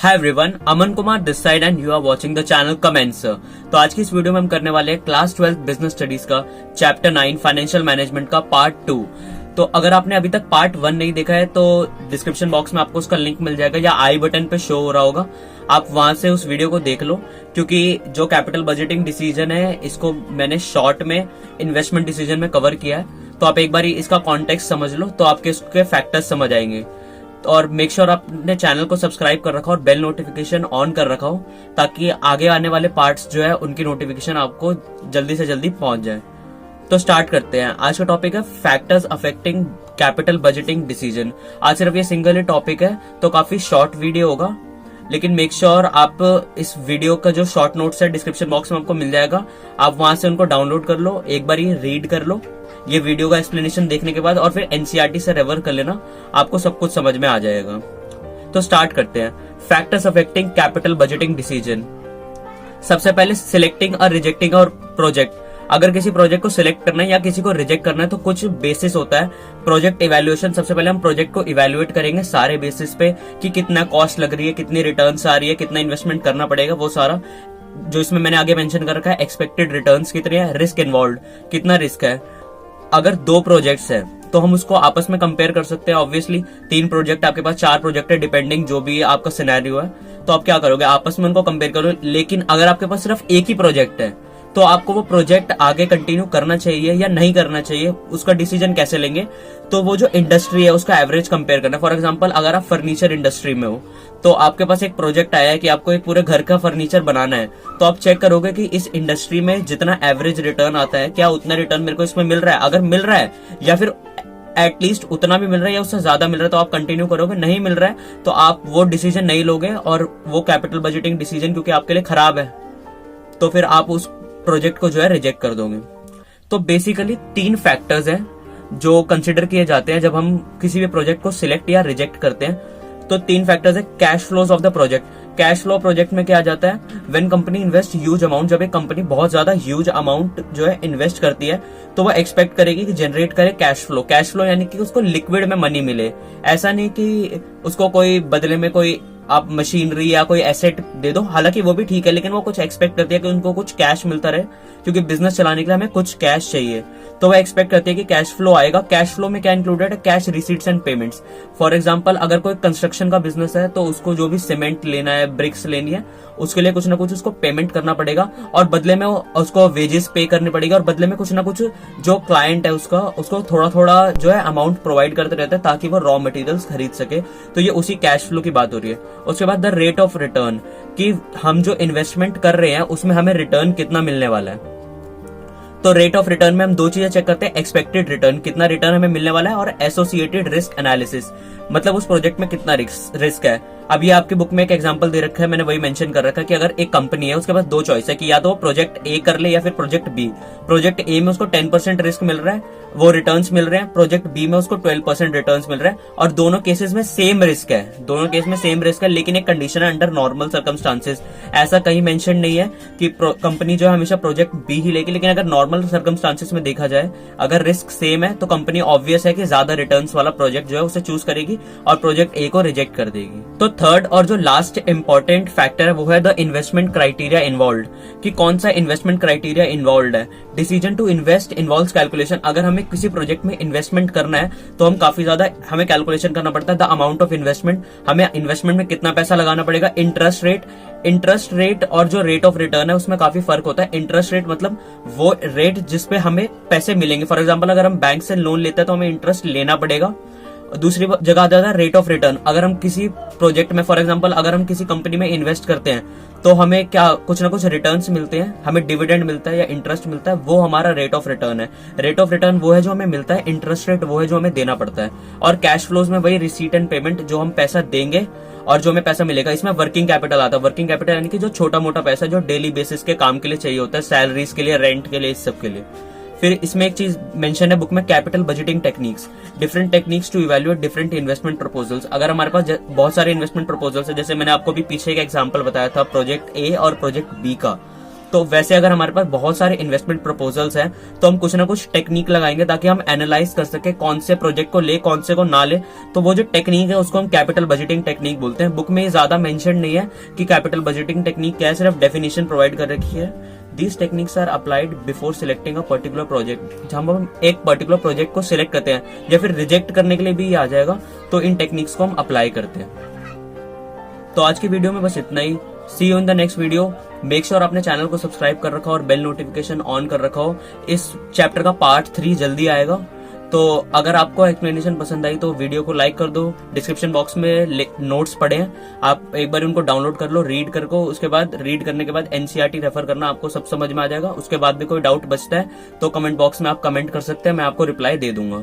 Hi everyone, Aman Kumar this side and you are watching the channel comments. तो आज की इस वीडियो में हम करने वाले हैं क्लास 12 बिजनेस स्टडीज का चैप्टर 9 फाइनेंशियल मैनेजमेंट का पार्ट 2। तो अगर आपने अभी तक पार्ट 1 नहीं देखा है तो डिस्क्रिप्शन बॉक्स में आपको उसका लिंक मिल जाएगा या आई बटन पे शो हो रहा होगा, आप वहां से उस वीडियो को देख लो। क्योंकि जो कैपिटल बजटिंग डिसीजन है इसको मैंने शॉर्ट में इन्वेस्टमेंट डिसीजन में कवर किया है, तो आप एक बार इसका कॉन्टेक्स्ट समझ लो तो आपके इसके फैक्टर्स समझ आएंगे। और मेक श्योर आपने चैनल को सब्सक्राइब कर रखा हो और बेल नोटिफिकेशन ऑन कर रखा हो ताकि आगे आने वाले पार्ट्स जो है उनकी नोटिफिकेशन आपको जल्दी से जल्दी पहुंच जाए। तो स्टार्ट करते हैं। आज का टॉपिक है factors affecting capital budgeting decision. आज सिर्फ ये सिंगल ही टॉपिक है तो काफी शॉर्ट वीडियो होगा, लेकिन मेक श्योर आप इस वीडियो का जो शॉर्ट नोट्स है डिस्क्रिप्शन बॉक्स में आपको मिल जाएगा, आप वहां से उनको डाउनलोड कर लो, एक बार ये रीड कर लो ये वीडियो का एक्सप्लेनेशन देखने के बाद, और फिर एनसीईआरटी से रेफर कर लेना, आपको सब कुछ समझ में आ जाएगा। तो स्टार्ट करते हैं। Factors affecting capital budgeting decision. सबसे पहले सिलेक्टिंग और रिजेक्टिंग और प्रोजेक्ट। अगर किसी प्रोजेक्ट को सिलेक्ट करना है या किसी को रिजेक्ट करना है तो कुछ बेसिस होता है। प्रोजेक्ट इवैल्यूएशन, सबसे पहले हम प्रोजेक्ट को इवैल्यूएट करेंगे सारे बेसिस पे कि कितना कॉस्ट लग रही है, कितनी रिटर्न्स आ रही है, कितना इन्वेस्टमेंट करना पड़ेगा, वो सारा जो इसमें मैंने आगे मेंशन कर रखा है। एक्सपेक्टेड रिटर्न्स कितने हैं, रिस्क इन्वॉल्व, कितना रिस्क है। अगर 2 प्रोजेक्ट्स है तो हम उसको आपस में कंपेयर कर सकते हैं। ऑब्वियसली 3 प्रोजेक्ट आपके पास, 4 प्रोजेक्ट है, डिपेंडिंग जो भी आपका सिनेरियो है, तो आप क्या करोगे, आपस में उनको कंपेयर करो। लेकिन अगर आपके पास सिर्फ एक ही प्रोजेक्ट है तो आपको वो प्रोजेक्ट आगे कंटिन्यू करना चाहिए या नहीं करना चाहिए, उसका डिसीजन कैसे लेंगे। तो वो जो इंडस्ट्री है उसका एवरेज कंपेयर करना। फॉर एग्जांपल अगर आप फर्नीचर इंडस्ट्री में हो तो आपके पास एक प्रोजेक्ट आया है कि आपको एक पूरे घर का फर्नीचर बनाना है, तो आप चेक करोगे कि इस इंडस्ट्री में जितना एवरेज रिटर्न आता है, क्या उतना रिटर्न मेरे को इसमें मिल रहा है। अगर मिल रहा है या फिर एटलीस्ट उतना भी मिल रहा है या उससे ज्यादा मिल रहा है तो आप कंटिन्यू करोगे, नहीं मिल रहा है तो आप वो डिसीजन नहीं लोगे और वो कैपिटल बजटिंग डिसीजन क्योंकि आपके लिए खराब है तो फिर आप उस प्रोजेक्ट को जो है रिजेक्ट कर दोगे। तो बेसिकली 3 फैक्टर्स हैं जो कंसिडर किए जाते हैं जब हम किसी भी प्रोजेक्ट को सिलेक्ट या रिजेक्ट करते हैं। तो 3 फैक्टर्स है। Cash flows of the project. Cash flow project में क्या आ जाता है, when company invest huge amount, जब एक कंपनी बहुत ज्यादा ह्यूज अमाउंट जो है इन्वेस्ट करती है तो वो एक्सपेक्ट करेगी कि जनरेट करे कैश फ्लो। कैश फ्लो यानी कि उसको लिक्विड में मनी मिले, ऐसा नहीं कि उसको कोई बदले में कोई आप मशीनरी या कोई एसेट दे दो, हालांकि वो भी ठीक है, लेकिन वो कुछ एक्सपेक्ट करती है कि उनको कुछ कैश मिलता रहे क्योंकि बिजनेस चलाने के लिए हमें कुछ कैश चाहिए, तो वो एक्सपेक्ट करती है कि कैश फ्लो आएगा। कैश फ्लो में क्या इंक्लूडेड है, cash receipts and payments. For example अगर कोई कंस्ट्रक्शन का बिजनेस है तो उसको जो भी सीमेंट लेना है, ब्रिक्स लेनी है, उसके लिए कुछ ना कुछ उसको पेमेंट करना पड़ेगा और बदले में उसको वेजेस पे करनी पड़ेगी और बदले में कुछ ना कुछ जो क्लाइंट है उसको थोड़ा थोड़ा जो है अमाउंट प्रोवाइड करते रहते हैं ताकि वो रॉ मटेरियल्स खरीद सके। तो ये उसी कैश फ्लो की बात हो रही है। उसके बाद द रेट ऑफ रिटर्न, कि हम जो इन्वेस्टमेंट कर रहे हैं उसमें हमें रिटर्न कितना मिलने वाला है। तो रेट ऑफ रिटर्न में हम 2 चीजें चेक करते हैं, एक्सपेक्टेड रिटर्न, कितना रिटर्न हमें मिलने वाला है, और एसोसिएटेड रिस्क एनालिसिस, मतलब उस प्रोजेक्ट में कितना रिस्क है। अब ये आपकी बुक में एक एग्जांपल दे रखा है, मैंने वही मेंशन कर रखा है कि अगर एक कंपनी है उसके पास 2 चॉइस है कि या तो वो प्रोजेक्ट ए कर ले या फिर प्रोजेक्ट बी। प्रोजेक्ट ए में उसको 10% रिस्क मिल रहा है, वो रिटर्न्स मिल रहे हैं, प्रोजेक्ट बी में उसको 12% रिटर्न्स मिल रहा है, और दोनों केसेस में सेम रिस्क है, दोनों केस में सेम रिस्क है, लेकिन एक कंडीशन है, अंडर नॉर्मल सर्कमस्टांसेस। ऐसा कहीं मेंशन नहीं है कि कंपनी जो है हमेशा प्रोजेक्ट बी ही लेगी, लेकिन अगर नॉर्मल सर्कमस्टांसेस में देखा जाए अगर रिस्क सेम है तो कंपनी ऑब्वियस है कि ज्यादा रिटर्न्स वाला प्रोजेक्ट जो है उसे चूज करेगी और प्रोजेक्ट ए को रिजेक्ट कर देगी। तो थर्ड और जो लास्ट इंपॉर्टेंट फैक्टर है वो है द इन्वेस्टमेंट क्राइटेरिया इन्वॉल्व्ड, कि कौन सा इन्वेस्टमेंट क्राइटेरिया इन्वॉल्व्ड है। Decision to invest involves calculation. अगर हमें किसी प्रोजेक्ट में इन्वेस्टमेंट करना है तो हम काफी ज्यादा हमें कैलकुलेशन करना पड़ता है। द अमाउंट ऑफ इन्वेस्टमेंट, हमें इन्वेस्टमेंट में कितना पैसा लगाना पड़ेगा। इंटरेस्ट रेट और जो रेट ऑफ रिटर्न है उसमें काफी फर्क होता है। इंटरेस्ट रेट मतलब वो रेट जिसपे हमें पैसे मिलेंगे। फॉर एग्जांपल अगर हम बैंक से लोन लेते हैं तो हमें इंटरेस्ट लेना पड़ेगा। दूसरी जगह आ जाता है रेट ऑफ रिटर्न। अगर हम किसी प्रोजेक्ट में, फॉर एग्जांपल अगर हम किसी कंपनी में इन्वेस्ट करते हैं तो हमें क्या कुछ ना कुछ रिटर्न्स मिलते हैं, हमें डिविडेंड मिलता है या इंटरेस्ट मिलता है, वो हमारा रेट ऑफ रिटर्न है। रेट ऑफ रिटर्न वो है जो हमें मिलता है, इंटरेस्ट रेट वो है जो हमें देना पड़ता है। और कैश फ्लोज में वही रिसीट एंड पेमेंट, जो हम पैसा देंगे और जो हमें पैसा मिलेगा। इसमें वर्किंग कैपिटल आता है। वर्किंग कैपिटल यानी कि जो छोटा मोटा पैसा जो डेली बेसिस के काम के लिए चाहिए होता है, सैलरीज के लिए, रेंट के लिए, इस सब के लिए। फिर इसमें एक चीज मेंशन है बुक में, capital budgeting techniques, different techniques to evaluate different investment proposals. अगर हमारे पास बहुत सारे इन्वेस्टमेंट प्रपोजल्स है, जैसे मैंने आपको भी पीछे एक एग्जांपल बताया था प्रोजेक्ट ए और प्रोजेक्ट बी का, तो वैसे अगर हमारे पास बहुत सारे इन्वेस्टमेंट प्रपोजल्स हैं तो हम कुछ ना कुछ टेक्निक लगाएंगे ताकि हम एनालाइज कर सके कौन से प्रोजेक्ट को ले कौन से को ना ले। तो वो जो टेक्निक है उसको हम कैपिटल बजटिंग टेक्निक बोलते हैं। बुक में ये ज्यादा मेंशन नहीं है कि कैपिटल बजटिंग टेक्निक क्या है, सिर्फ डेफिनेशन प्रोवाइड कर रखी है। These techniques are applied before selecting a particular project. जब हम एक पर्टिकुलर प्रोजेक्ट को सिलेक्ट करते हैं या फिर रिजेक्ट करने के लिए भी ये आ जाएगा, तो इन टेक्निक्स को हम अप्लाई करते हैं। तो आज की वीडियो में बस इतना ही। See you in the next video. Make sure आपने चैनल को सब्सक्राइब कर रखा हो और बेल नोटिफिकेशन ऑन कर रखा हो। इस चैप्टर का पार्ट 3 जल्दी आएगा। तो अगर आपको एक्सप्लेनेशन पसंद आई तो वीडियो को लाइक कर दो। डिस्क्रिप्शन बॉक्स में नोट्स पड़े हैं, आप एक बार उनको डाउनलोड कर लो, रीड कर को। उसके बाद रीड करने के बाद एनसीईआरटी रेफर करना, आपको सब समझ में आ जाएगा। उसके बाद भी कोई डाउट बचता है तो कमेंट बॉक्स में आप कमेंट कर सकते हैं, मैं आपको रिप्लाई दे दूंगा।